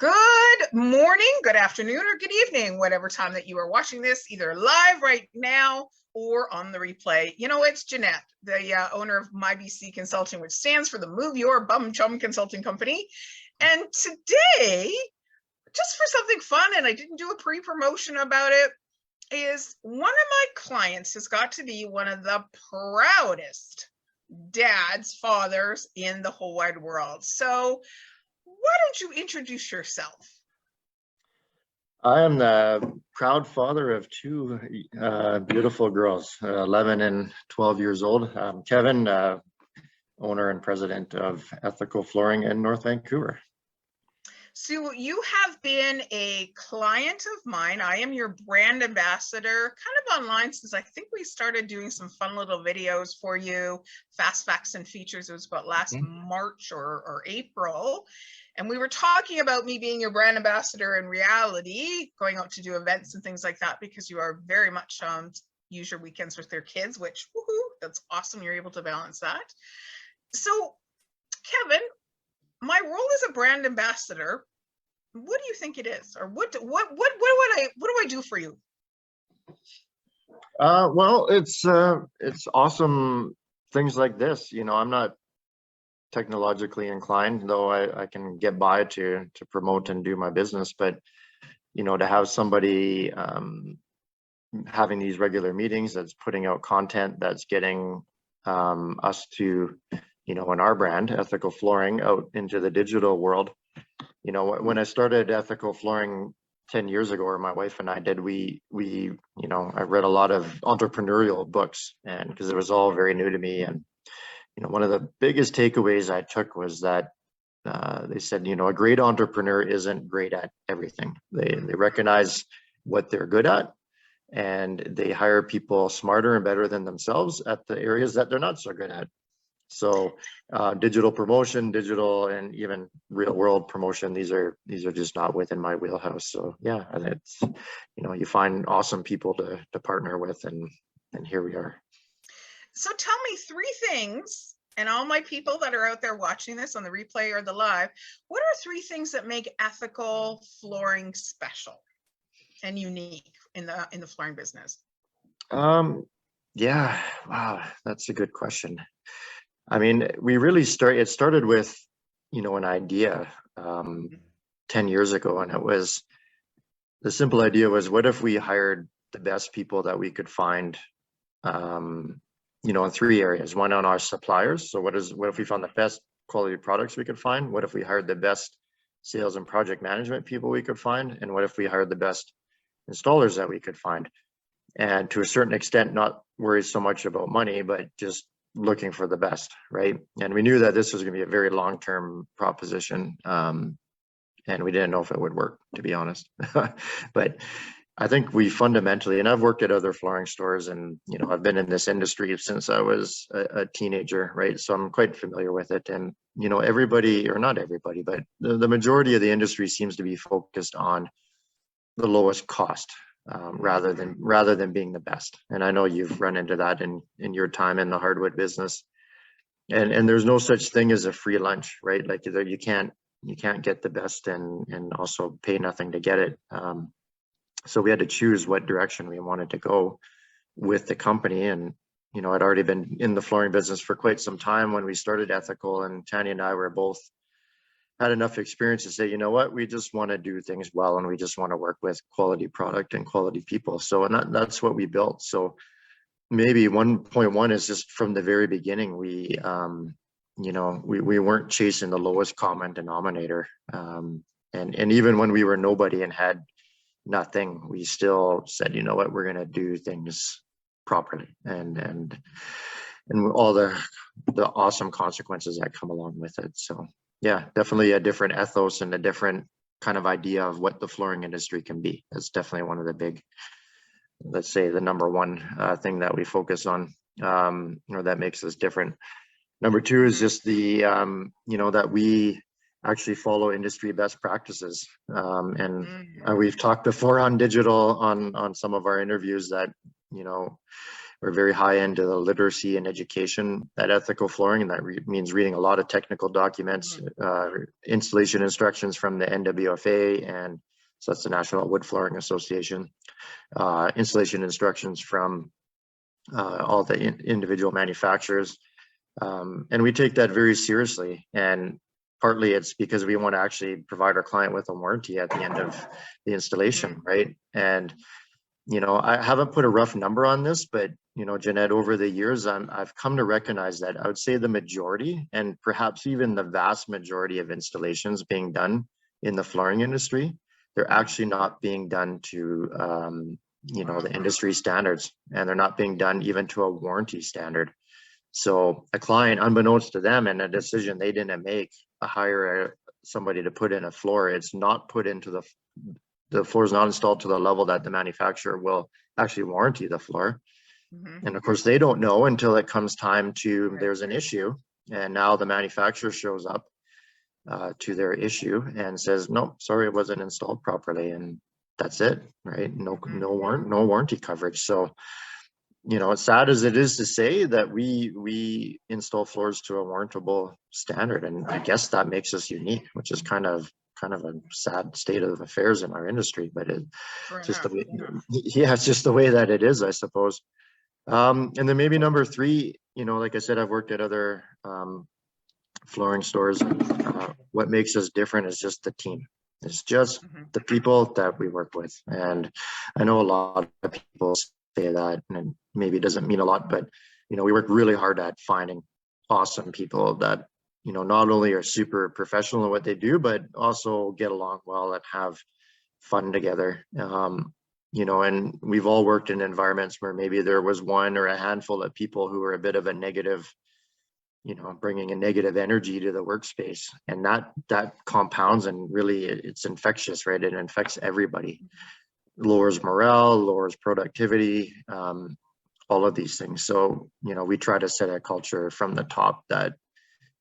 Good morning, good afternoon, or good evening, whatever time that you are watching this, either live right now or on the replay. You know, it's Jeanette, the owner of MYBC Consulting, which stands for the Move Your Bum Chum Consulting Company. And today, just for something fun, and I didn't do a pre-promotion about it, is one of my clients has got to be one of the proudest dads, fathers in the whole wide world. So why don't you introduce yourself? I am the proud father of two beautiful girls, 11 and 12 years old. Kevin, owner and president of Ethical Flooring in North Vancouver. So you have been a client of mine. I am your brand ambassador, kind of online since I think we started doing some fun little videos for you, fast facts and features. It was about last March or April. And we were talking about me being your brand ambassador in reality, going out to do events and things like that, because you are very much use your weekends with their kids, which, woohoo, that's awesome. You're able to balance that. So Kevin, my role as a brand ambassador, what do you think it is? Or what do I do for you? Well, it's awesome things like this. You know, I'm not technologically inclined, though I can get by to promote and do my business, but you know, to have somebody having these regular meetings that's putting out content that's getting us to, you know, in our brand Ethical Flooring out into the digital world. You know, when I started Ethical Flooring 10 years ago, or my wife and I did, we you know, I read a lot of entrepreneurial books, and because it was all very new to me. And you know, one of the biggest takeaways I took was that they said, you know, a great entrepreneur isn't great at everything. They recognize what they're good at, and they hire people smarter and better than themselves at the areas that they're not so good at. So digital promotion, digital and even real world promotion, these are just not within my wheelhouse. So yeah, and it's, you know, you find awesome people to partner with, and here we are. So tell me three things, and all my people that are out there watching this on the replay or the live, what are three things that make Ethical Flooring special and unique in the flooring business? Yeah, wow, that's a good question. I mean, it started with, you know, an idea 10 years ago, and the simple idea was, what if we hired the best people that we could find, you know, in three areas. One, on our suppliers. So what if we found the best quality products we could find? What if we hired the best sales and project management people we could find? And what if we hired the best installers that we could find? And to a certain extent, not worried so much about money, but just looking for the best, right? And we knew that this was going to be a very long-term proposition, and we didn't know if it would work, to be honest. But I think we fundamentally, and I've worked at other flooring stores, and you know, I've been in this industry since I was a teenager, right? So I'm quite familiar with it. And you know, everybody, or not everybody, but the majority of the industry seems to be focused on the lowest cost, rather than being the best. And I know you've run into that in your time in the hardwood business. And there's no such thing as a free lunch, right? Like you can't get the best and also pay nothing to get it. So we had to choose what direction we wanted to go with the company. And you know, I'd already been in the flooring business for quite some time when we started Ethical, and Tanya and I were both had enough experience to say, you know what, we just want to do things well, and we just want to work with quality product and quality people. So, and that's what we built. So maybe 1.1 is just from the very beginning, we, you know, we weren't chasing the lowest common denominator. And even when we were nobody and had nothing, we still said, you know what, we're going to do things properly, and all the awesome consequences that come along with it. So yeah, definitely a different ethos and a different kind of idea of what the flooring industry can be. That's definitely one of the big, let's say the number one thing that we focus on, or that makes us different. Number two is just the, you know, that we actually follow industry best practices. And we've talked before on digital, on some of our interviews, that, you know, we're very high into the literacy and education at ethical flooring, and that means reading a lot of technical documents, installation instructions from the NWFA, and so that's the National Wood Flooring Association, installation instructions from all the individual manufacturers. And we take that very seriously. And partly it's because we want to actually provide our client with a warranty at the end of the installation, right? And, you know, I haven't put a rough number on this, but, you know, Jeanette, over the years, I've come to recognize that I would say the majority, and perhaps even the vast majority of installations being done in the flooring industry, they're actually not being done to, you know, the industry standards, and they're not being done even to a warranty standard. So a client, unbeknownst to them, and a decision they didn't make, hire somebody to put in a floor, it's not put into the floor is not installed to the level that the manufacturer will actually warranty the floor. And of course they don't know until it comes time to, there's an issue, and now the manufacturer shows up to their issue and says, no, sorry, it wasn't installed properly, and that's it, right? No warranty coverage. So, you know, as sad as it is to say that we install floors to a warrantable standard, and I guess that makes us unique, which is kind of a sad state of affairs in our industry, but it's just the way, it's just the way that it is, I suppose. And then maybe number three, you know, like I said, I've worked at other flooring stores. What makes us different is just the team. It's just the people that we work with. And I know a lot of people say that, and maybe it doesn't mean a lot, but, you know, we work really hard at finding awesome people that, you know, not only are super professional in what they do, but also get along well and have fun together. You know, and we've all worked in environments where maybe there was one or a handful of people who were a bit of a negative, you know, bringing a negative energy to the workspace, and that compounds, and really it's infectious, right? It infects everybody, lowers morale, lowers productivity, all of these things. So, you know, we try to set a culture from the top that,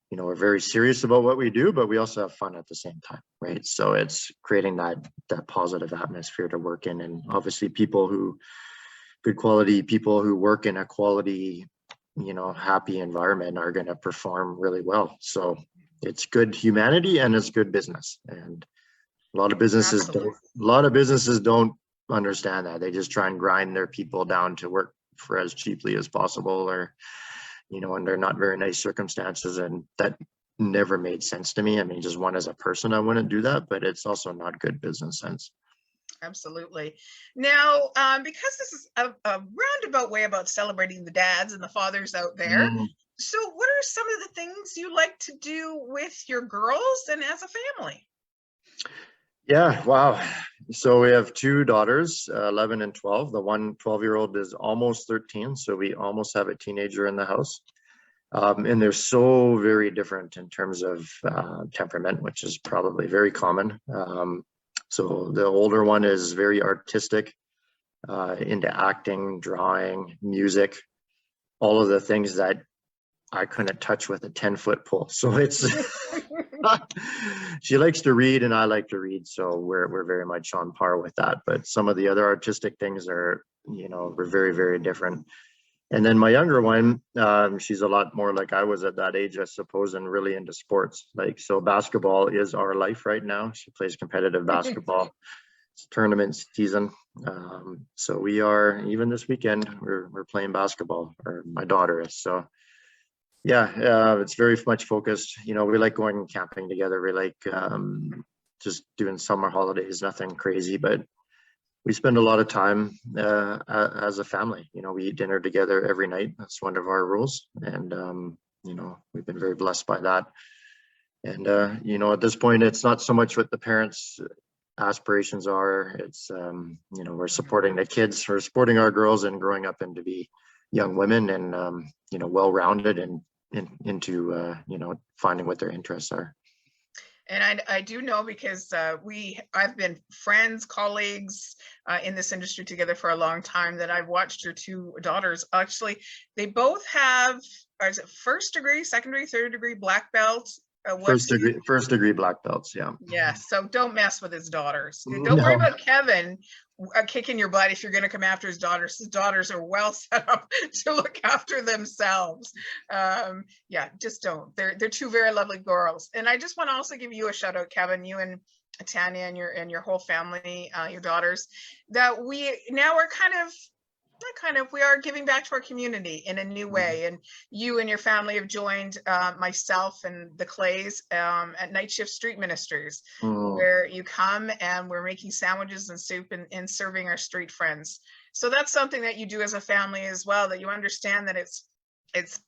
you know, we're very serious about what we do, but we also have fun at the same time, right? So it's creating that positive atmosphere to work in, and obviously good quality people who work in a quality, you know, happy environment are going to perform really well. So it's good humanity and it's good business. And a lot of businesses don't understand that. They just try and grind their people down to work for as cheaply as possible, or, you know, under not very nice circumstances. And that never made sense to me. I mean, just one, as a person, I wouldn't do that, but it's also not good business sense. Absolutely. Now, because this is a roundabout way about celebrating the dads and the fathers out there, so what are some of the things you like to do with your girls and as a family? Yeah, wow. So we have two daughters, 11 and 12. The 12-year-old is almost 13, so we almost have a teenager in the house. And they're so very different in terms of temperament, which is probably very common. So the older one is very artistic, into acting, drawing, music, all of the things that I couldn't touch with a 10-foot pole. So it's she likes to read and I like to read, so we're very much on par with that. But some of the other artistic things are, you know, we're very, very different. And then my younger one, she's a lot more like I was at that age, I suppose, and really into sports. Like, so basketball is our life right now. She plays competitive basketball. It's tournament season. So we are, even this weekend, we're playing basketball, or my daughter is. So yeah, it's very much focused. You know, we like going camping together. We like just doing summer holidays, nothing crazy, but we spend a lot of time as a family. You know, we eat dinner together every night. That's one of our rules. And, you know, we've been very blessed by that. And, you know, at this point, it's not so much what the parents' aspirations are. It's, you know, we're supporting the kids, we're supporting our girls and growing up and to be young women and, you know, well-rounded and into, you know, finding what their interests are. And I do know, because I've been friends, colleagues in this industry together for a long time, that I've watched your two daughters. Actually, they both have, or is it first degree, second degree, third degree black belts What's he? First degree black belts. Yeah. Yeah, so don't mess with his daughters. Don't worry No. about Kevin kicking your butt if you're going to come after his daughters. His daughters are well set up to look after themselves. Yeah, just don't. They're two very lovely girls. And I just want to also give you a shout out, Kevin, you and Tanya and your whole family, your daughters, that we now are we are giving back to our community in a new way. And you and your family have joined myself and the Clays at Night Shift Street Ministries, where you come and we're making sandwiches and soup and serving our street friends. So that's something that you do as a family as well, that you understand that it's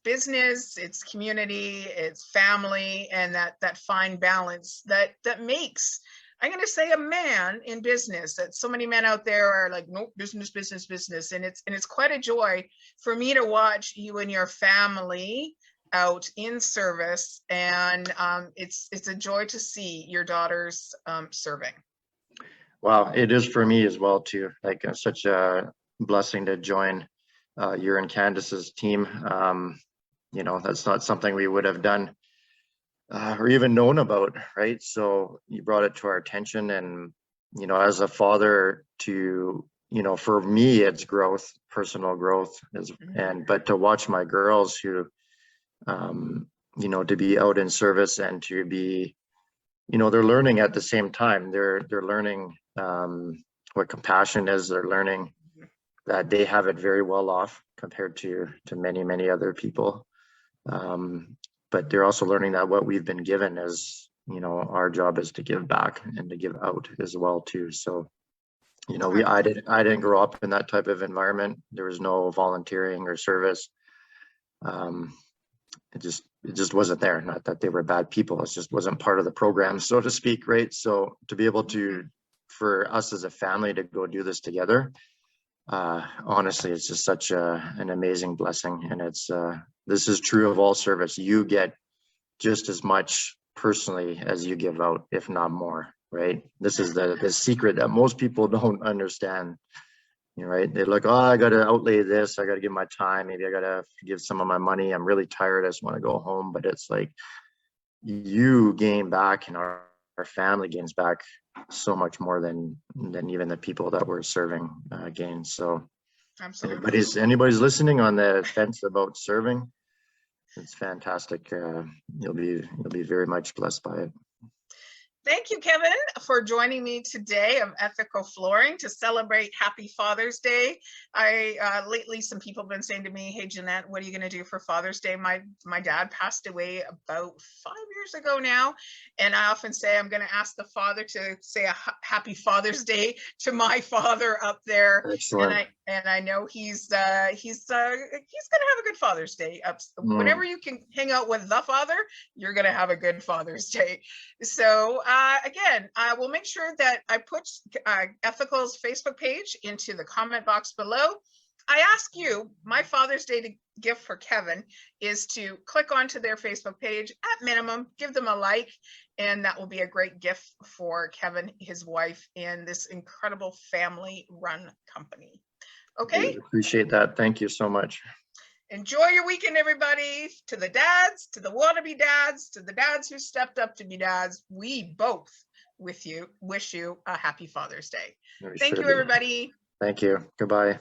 business, it's community, it's family, and that fine balance that makes, I'm going to say, a man in business. That so many men out there are like, nope, business, business, business. And it's quite a joy for me to watch you and your family out in service. And it's a joy to see your daughters serving. Wow, it is for me as well too. Like such a blessing to join your and Candace's team. You know, that's not something we would have done or even known about, right? So you brought it to our attention, and you know, as a father, to, you know, for me it's growth, personal growth, but to watch my girls who you know, to be out in service and to be, you know, they're learning at the same time. They're learning what compassion is. They're learning that they have it very well off compared to many other people. But they're also learning that what we've been given is, you know, our job is to give back and to give out as well too. So, you know, I didn't grow up in that type of environment. There was no volunteering or service. It just wasn't there. Not that they were bad people, it just wasn't part of the program, so to speak, right? So to be able to, for us as a family to go do this together, honestly, it's just such an amazing blessing. And it's this is true of all service. You get just as much personally as you give out, if not more, right? This is the secret that most people don't understand. You know, right? They're like, oh, I got to outlay this. I got to give my time. Maybe I got to give some of my money. I'm really tired. I just want to go home. But it's like you gain back, and our family gains back so much more than even the people that we're serving gain. So Absolutely. anybody's listening on the fence about serving, it's fantastic. You'll be very much blessed by it. Thank you, Kevin, for joining me today of Ethical Flooring to celebrate Happy Father's Day. Lately, some people have been saying to me, hey, Jeanette, what are you going to do for Father's Day? My dad passed away about 5 years ago now. And I often say I'm going to ask the father to say a Happy Father's Day to my father up there. Excellent. And I know he's going to have a good Father's Day. Whenever you can hang out with the father, you're going to have a good Father's Day. So again, I will make sure that I put Ethical's Facebook page into the comment box below. I ask you, my Father's Day gift for Kevin is to click onto their Facebook page, at minimum, give them a like, and that will be a great gift for Kevin, his wife, and this incredible family-run company. Okay? I appreciate that. Thank you so much. Enjoy your weekend, everybody. To the dads, to the wannabe dads, to the dads who stepped up to be dads, we both wish you a happy Father's Day. Thank you, everybody. Thank you. Goodbye.